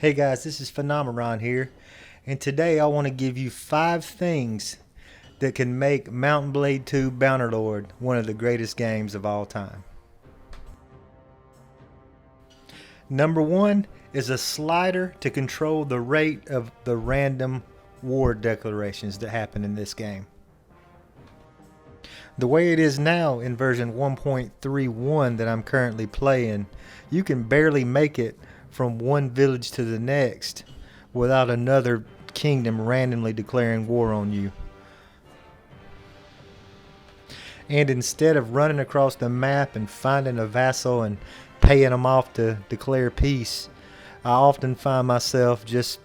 Hey guys, this is Phenomenon here, and today I want to give you 5 things that can make Mount and Blade 2 Bannerlord one of the greatest games of all time. Number 1 is a slider to control the rate of the random war declarations that happen in this game. The way it is now in version 1.31 that I'm currently playing, you can barely make it from one village to the next without another kingdom randomly declaring war on you. And instead of running across the map and finding a vassal and paying them off to declare peace, I often find myself just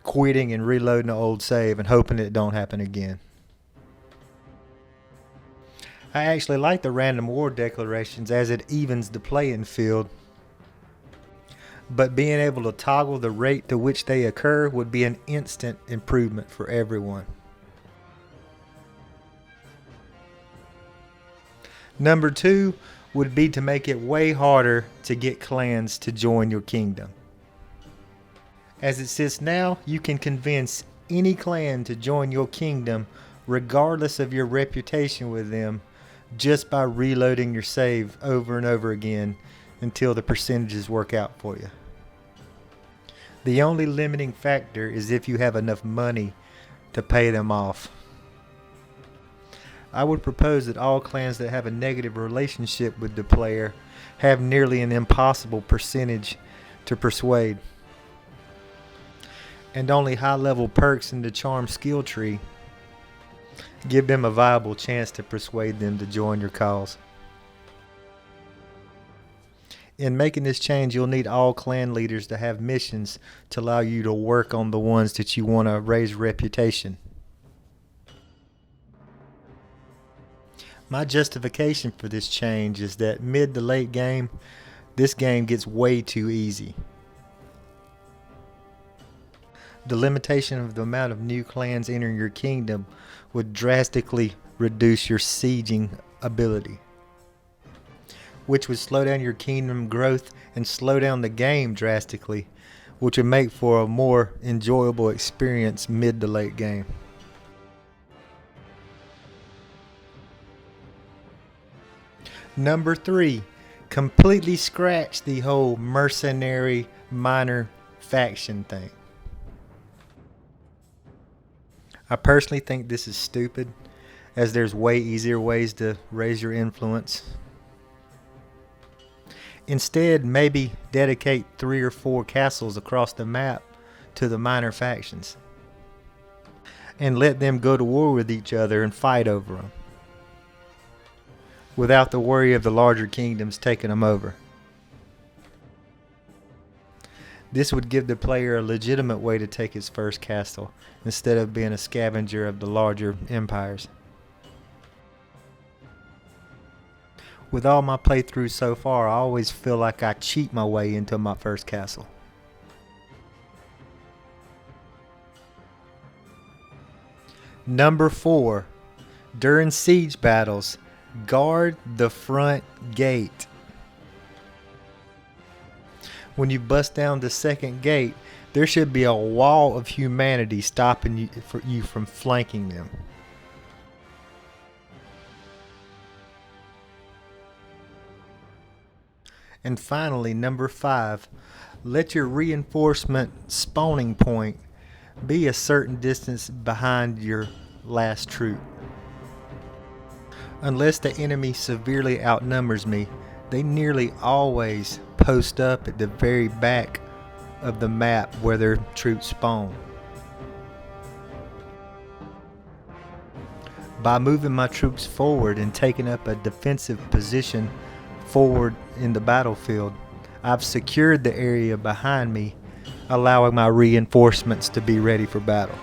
quitting and reloading the old save and hoping it don't happen again. I actually like the random war declarations as it evens the playing field, but being able to toggle the rate to which they occur would be an instant improvement for everyone. Number 2 would be to make it way harder to get clans to join your kingdom. As it sits now, you can convince any clan to join your kingdom regardless of your reputation with them just by reloading your save over and over again until the percentages work out for you. The only limiting factor is if you have enough money to pay them off. I would propose that all clans that have a negative relationship with the player have nearly an impossible percentage to persuade. And only high-level perks in the charm skill tree give them a viable chance to persuade them to join your cause. In making this change, you'll need all clan leaders to have missions to allow you to work on the ones that you want to raise reputation. My justification for this change is that mid to late game, this game gets way too easy. The limitation of the amount of new clans entering your kingdom would drastically reduce your sieging ability, which would slow down your kingdom growth and slow down the game drastically, which would make for a more enjoyable experience mid to late game. Number 3, completely scratch the whole mercenary minor faction thing. I personally think this is stupid, as there's way easier ways to raise your influence. Instead, maybe dedicate 3 or 4 castles across the map to the minor factions and let them go to war with each other and fight over them without the worry of the larger kingdoms taking them over. This would give the player a legitimate way to take his first castle instead of being a scavenger of the larger empires. With all my playthroughs so far, I always feel like I cheat my way into my first castle. Number 4, during siege battles, guard the front gate. When you bust down the second gate, there should be a wall of humanity stopping you from flanking them. And finally, number 5, let your reinforcement spawning point be a certain distance behind your last troop. Unless the enemy severely outnumbers me, they nearly always post up at the very back of the map where their troops spawn. By moving my troops forward and taking up a defensive position forward in the battlefield, I've secured the area behind me, allowing my reinforcements to be ready for battle.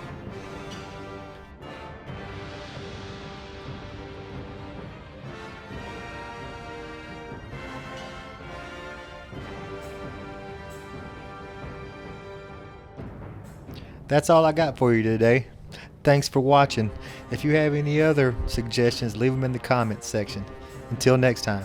That's all I got for you today. Thanks for watching. If you have any other suggestions, leave them in the comments section. Until next time.